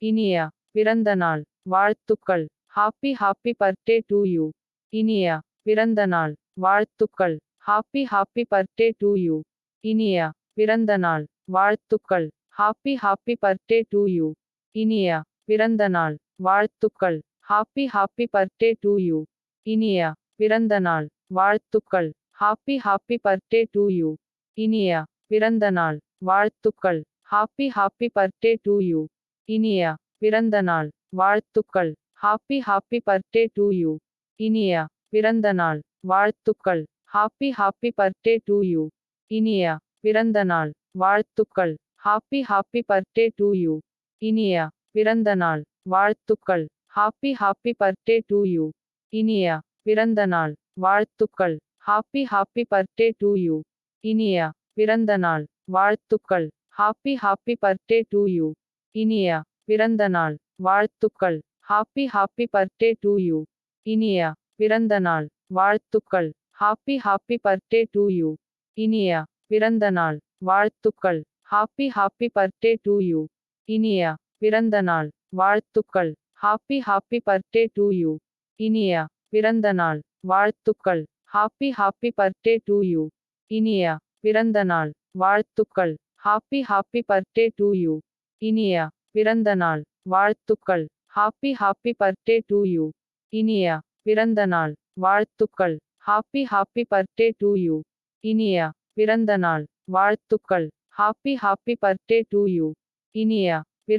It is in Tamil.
இனிய பிறந்தநாள் வாழ்த்துக்கள். Happy happy birthday to you. இனிய பிறந்தநாள் வாழ்த்துக்கள். Happy happy birthday to you. இனிய பிறந்தநாள் வாழ்த்துக்கள். Happy happy birthday to you. இனிய பிறந்தநாள் வாழ்த்துக்கள். Happy happy birthday to you. இனிய பிறந்தநாள் வாழ்த்துக்கள். Happy happy birthday to you. இனிய பிறந்தநாள் வாழ்த்துக்கள். Happy happy birthday to you. இனிய பிறந்தநாள் வாழ்த்துக்கள். Happy happy birthday to you. இனிய பிறந்தநாள் வாழ்த்துக்கள். Happy happy birthday to you. இனிய பிறந்தநாள் வாழ்த்துக்கள். Happy happy birthday to you. இனிய பிறந்தநாள் வாழ்த்துக்கள். Happy happy birthday to you. இனிய பிறந்தநாள் வாழ்த்துக்கள். Happy happy birthday to you. இனிய பிறந்தநாள் வாழ்த்துக்கள். Happy happy birthday to you. இனிய பிறந்தநாள் வாழ்த்துக்கள். Happy happy birthday to you. இனிய பிறந்தநாள் வாழ்த்துக்கள். Happy happy birthday to you. இனிய பிறந்தநாள் வாழ்த்துக்கள். Happy happy birthday to you. இனிய பிறந்தநாள் வாழ்த்துக்கள். Happy happy birthday to you. இனிய பிறந்தநாள் வாழ்த்துக்கள். Happy happy birthday to you. இனிய பிறந்தநாள் வாழ்த்துக்கள். Happy happy birthday to you. இனிய பிறந்தநாள் வாழ்த்துக்கள். Happy happy birthday to you. இனிய பிறந்தநாள் வாழ்த்துக்கள். Happy happy birthday to you. இனிய பிறந்தநாள் வாழ்த்துக்கள். Happy happy birthday to you. இனிய பிறந்தநாள் வாழ்த்துக்கள். Happy happy birthday to you. இனிய பிறந்தநாள் வாழ்த்துக்கள். Happy happy birthday to you. இனிய பிறந்தநாள் வாழ்த்துக்கள். Happy happy birthday to you. இனிய. பிறந்தநாள் வாழ்த்துக்கள். Happy happy birthday to you. இனிய. பிறந்தநாள் வாழ்த்துக்கள். Happy happy birthday to you. இனிய. பிறந்தநாள் வாழ்த்துக்கள். Happy happy birthday to you. இனிய. பிறந்தநாள் வாழ்த்துக்கள். Happy happy birthday to you. இனிய. பிறந்தநாள் வாழ்த்துக்கள். Happy happy birthday to you. இனிய. பிறந்தநாள் வாழ்த்துக்கள். Happy happy birthday to you. இனிய